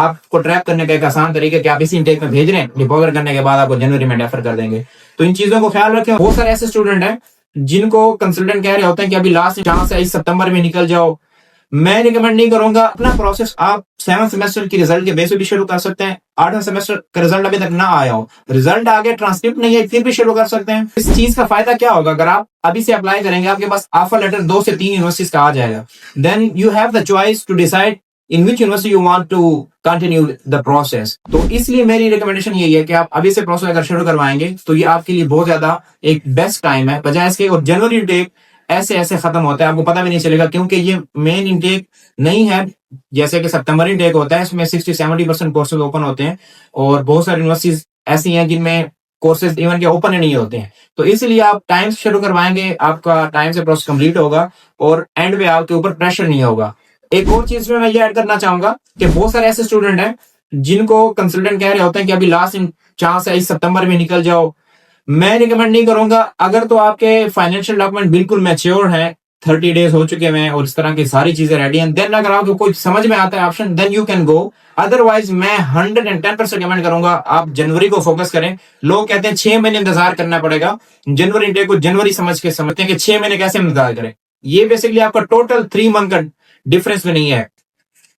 आपको ट्रैक करने का एक आसान तरीका कि आप इसी इंटेक में भेज रहे हैं, डिपॉजिट करने के बाद आपको जनवरी में डेफर कर देंगे। तो इन चीजों को ख्याल रखें। बहुत सारे ऐसे स्टूडेंट हैं जिनको कंसल्टेंट कह रहे होते हैं कि अभी लास्ट चांस है, इस सितंबर में निकल जाओ। मैं रिकमेंड नहीं करूंगा। अपना प्रोसेस आप 7 सेमेस्टर की रिजल्ट के बेस पे भी शुरू कर सकते हैं। 8वें सेमेस्टर का रिजल्ट अभी तक ना आया हो, रिजल्ट आ गया, ट्रांसक्रिप्ट नहीं है, फिर भी शुरू कर सकते हैं। इस चीज का फायदा क्या होगा? अगर आप अभी से अप्लाई करेंगे, आपके पास ऑफर लेटर 2 से 3 यूनिवर्सिटीज का आ जाएगा। Then you have the choice to decide in which university you want to continue the process. तो इसलिए मेरी रिकमेंडेशन यही है कि आप अभी से प्रोसेस अगर शुरू करवाएंगे तो ये आपके लिए बहुत ज्यादा एक बेस्ट टाइम है, बजाय इसके। और जनवरी इंटेक ऐसे ऐसे खत्म होता है, आपको पता भी नहीं चलेगा, क्योंकि ये मेन इंटेक नहीं है जैसे कि सितंबर इंटेक होता है। इसमें 60-70% कोर्सेज ओपन होते हैं और बहुत सारी यूनिवर्सिटीज ऐसी हैं जिनमें कोर्सेज इवन के ओपन ही नहीं होते हैं। तो इसलिए आप टाइम से शुरू करवाएंगे, आपका टाइम से प्रोसेस कंप्लीट होगा और एंड में आपके ऊपर प्रेशर नहीं होगा। एक और चीज में मैं ये ऐड करना चाहूंगा कि बहुत सारे ऐसे स्टूडेंट हैं जिनको कंसल्टेंट कह रहे होते हैं कि अभी लास्ट चांस है, इस सितंबर में निकल जाओ। मैं रिकमेंड नहीं करूंगा। अगर तो आपके फाइनेंशियल डॉक्यूमेंट बिल्कुल मैच्योर हैं, 30 डेज हो चुके हैं और इस तरह की सारी चीजें रेडी हैं, देन अगर आपको कोई समझ में आता है option, then you can go. Otherwise मैं 110% रिकमेंड करूंगा आप जनवरी को फोकस करें। लोग कहते हैं 6 महीने इंतजार करना पड़ेगा। जनवरी इंटेक को जनवरी समझते हैं कि 6 महीने कैसे इंतजार करें। ये बेसिकली आपका टोटल 3 मंथ का डिफरेंस में नहीं है।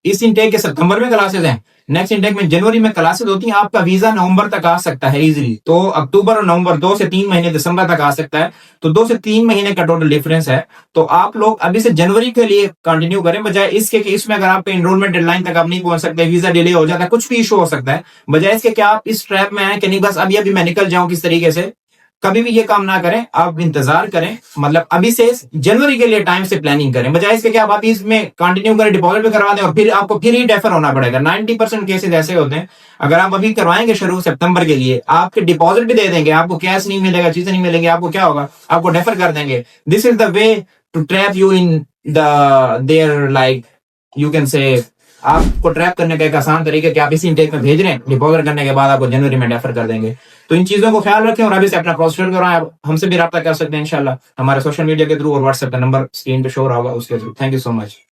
इस इंटेक के सितंबर में क्लासेस हैं, नेक्स्ट इंटेक में जनवरी में क्लासेस होती हैं। आपका वीजा नवंबर तक आ सकता है इजीली। तो अक्टूबर और नवंबर 2 से 3 महीने दिसंबर तक आ सकता है। तो 2 से 3 महीने का टोटल डिफरेंस है। तो आप लोग अभी से जनवरी के लिए कंटिन्यू करें, बजाय इसके कि इसमें अगर आपके एनरोलमेंट डेडलाइन तक आप नहीं पहुंच सकते, वीजा डिले हो जाता है, कुछ भी इशू हो सकता है, बजाय इसके कि आप इस ट्रैप में आए कि नहीं बस अभी अभी मैं निकल जाऊं किस तरीके से। कभी भी ये काम ना करें, आप इंतजार करें। मतलब अभी से जनवरी के लिए टाइम से प्लानिंग करें, बजाय इसके कि आप अभी इसमें कंटिन्यू करें, डिपॉजिट भी करवा दें और फिर आपको फिर ही डेफर होना पड़ेगा। 90% केसेस ऐसे होते हैं, अगर आप अभी करवाएंगे शुरू सितंबर के लिए, आपके डिपॉजिट भी दे देंगे, आपको कैश नहीं मिलेगा, चीजें नहीं मिलेंगी, आपको क्या होगा, आपको डेफर कर देंगे। This is the way to trap you in the there, like you can say, आपको ट्रैप करने का एक आसान तरीका कि आप इसी इंटेक में भेज रहे हैं, डिपॉजिट करने के बाद आपको जनवरी में डेफर कर देंगे। तो इन चीजों को ख्याल रखें और अभी से अपना प्रोसेस करवाएं। आप हमसे भी रब्ता कर सकते हैं इंशाल्लाह, हमारे सोशल मीडिया के थ्रू और व्हाट्सएप का नंबर स्क्रीन पे शो रहा होगा उसके through. Thank you so much.